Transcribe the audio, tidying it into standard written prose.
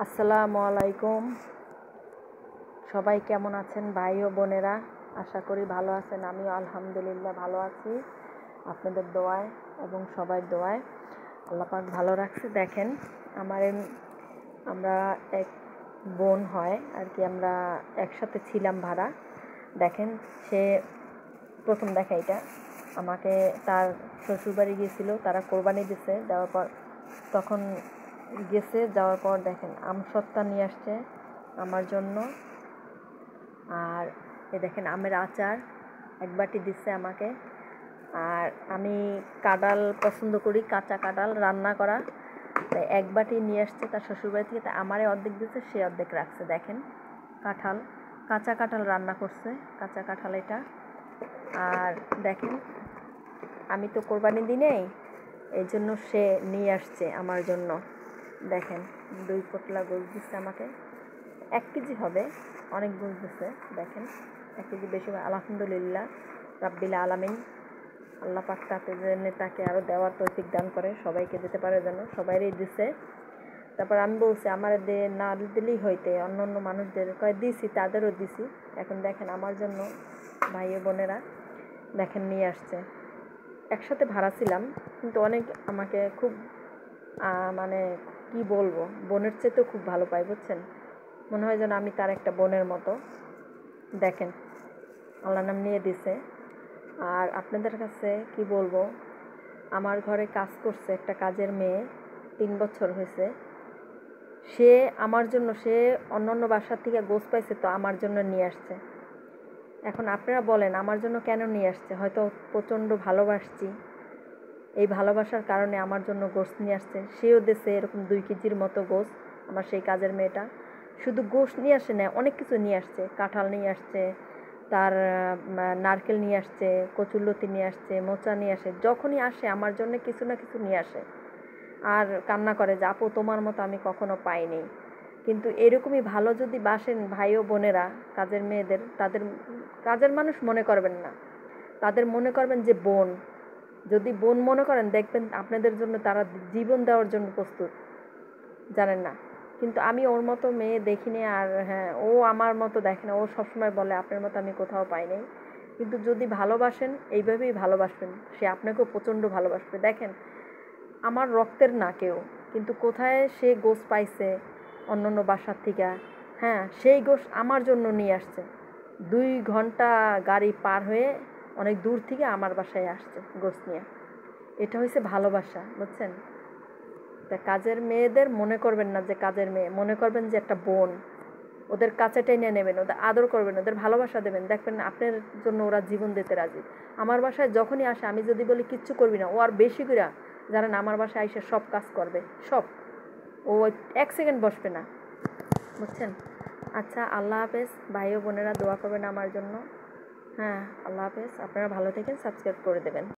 আসসালামু আলাইকুম। সবাই কেমন আছেন ভাই ও বোনেরা? আশা করি ভালো আছেন। আমিও আলহামদুলিল্লাহ ভালো আছি, আপনাদের দোয়ায় এবং সবাই দোয়ায়। আল্লাহ পাক ভালো রাখছে। দেখেন আমরা এক বোন হয় আর কি, আমরা একসাথে ছিলাম ভাড়া। দেখেন সে প্রথম দেখা এটা আমাকে তার শ্বশুরবাড়ি গিয়েছিল, তারা কোরবানি দিছে, দেওয়ার পর তখন গেছে, যাওয়ার পর দেখেন আমসত্ত্বা নিয়ে আসছে আমার জন্য। আর এ দেখেন আমের আচার এক বাটি দিচ্ছে আমাকে। আর আমি কাঁঠাল পছন্দ করি, কাঁচা কাঁঠাল রান্না করা, তাই এক বাটি নিয়ে আসছে তার শ্বশুরবাড়ি থেকে। তাই আমারে অর্ধেক দিচ্ছে, সে অর্ধেক রাখছে। দেখেন কাঁচা কাঁঠাল রান্না করছে, কাঁচা কাঁঠাল এটা। আর দেখেন আমি তো কোরবানি দিনেই, এই জন্য সে নিয়ে আসছে আমার জন্য। দেখেন 2 পোটলা গোশ দিচ্ছে আমাকে, 1 কেজি হবে, অনেক গোশ দিচ্ছে। দেখেন 1 কেজি বেশি, আলহামদুলিল্লাহ রাব্বিল আলামিন। আল্লাহ পাক তাকে আরও দেওয়ার তৌফিক দান করে, সবাইকে দিতে পারে যেন, সবাইরই দিচ্ছে। তারপর আমি বলছি আমার না দিলেই হইতে, অন্য অন্য মানুষদের কয় দিছি, তাদেরও দিছি। এখন দেখেন আমার জন্য ভাই বোনেরা দেখেন নিয়ে আসছে। একসাথে ভাড়া ছিলাম, কিন্তু অনেক আমাকে খুব মানে কি বলবো, বোনের চেয়েতেও খুব ভালো পাই, বুঝছেন? মনে হয় যেন আমি তার একটা বোনের মতো। দেখেন আল্লাহ নাম নিয়ে দিছে। আর আপনাদের কাছে কি বলবো, আমার ঘরে কাজ করছে একটা কাজের মেয়ে, 3 বছর হয়েছে। সে আমার জন্য, সে অন্য অন্য বাসার থেকে গোছ পাইছে, তো আমার জন্য নিয়ে আসছে। এখন আপনারা বলেন আমার জন্য কেন নিয়ে আসছে? হয়তো প্রচণ্ড ভালোবাসছি, এই ভালোবাসার কারণে আমার জন্য গোশত নিয়ে আসছে। সেও দেশে এরকম 2 কেজির মতো গোশত। আমার সেই কাজের মেয়েটা শুধু গোশত নিয়ে আসে না, অনেক কিছু নিয়ে আসছে। কাঁঠাল নিয়ে আসছে, তার নারকেল নিয়ে আসছে, কচুরলতি নিয়ে আসছে, মোচা নিয়ে আসে। যখনই আসে আমার জন্য কিছু না কিছু নিয়ে আসে। আর কান্না করে যে আপু তোমার মতো আমি কখনো পাইনি। কিন্তু এরকমই ভালো যদি বাসেন ভাই ও বোনেরা কাজের মেয়েদের, তাদের কাজের মানুষ মনে করবেন না, তাদের মনে করবেন যে বোন। যদি বোন মনে করেন, দেখবেন আপনাদের জন্য তারা জীবন দেওয়ার জন্য প্রস্তুত, জানেন না? কিন্তু আমি ওর মতো মেয়ে দেখিনি। আর হ্যাঁ, ও আমার মতো দেখে না। ও সবসময় বলে আপনার মতো আমি কোথাও পাইনি। কিন্তু যদি ভালোবাসেন এইভাবেই ভালোবাসবেন, সে আপনাকেও প্রচণ্ড ভালোবাসবে। দেখেন আমার রক্তের না কেউ, কিন্তু কোথায় সে গোশ পাইছে অন্য অন্য বাসার থেকে, হ্যাঁ সেই গোশ আমার জন্য নিয়ে আসছে। 2 ঘন্টা গাড়ি পার হয়ে অনেক দূর থেকে আমার বাসায় আসছে গোশ নিয়ে। এটা হয়েছে ভালোবাসা, বুঝছেন? তা কাজের মেয়েদের মনে করবেন না যে কাজের মেয়ে, মনে করবেন যে একটা বোন। ওদের কাছে টেনে নেবেন, ওদের আদর করবেন, ওদের ভালোবাসা দেবেন। দেখবেন আপনার জন্য ওরা জীবন দিতে রাজি। আমার বাসায় যখনই আসে, আমি যদি বলি কিচ্ছু করবি না, ও আর বেশি করে জানেন আমার বাসায় এসে সব কাজ করবে, সব। ও 1 সেকেন্ড বসবে না, বুঝছেন? আচ্ছা, আল্লাহ হাফেজ। ভাই ও বোনেরা দোয়া করবেন আমার জন্য। হ্যাঁ, আল্লাহ হাফেজ। আপনারা ভালো থাকেন, সাবস্ক্রাইব করে দেবেন।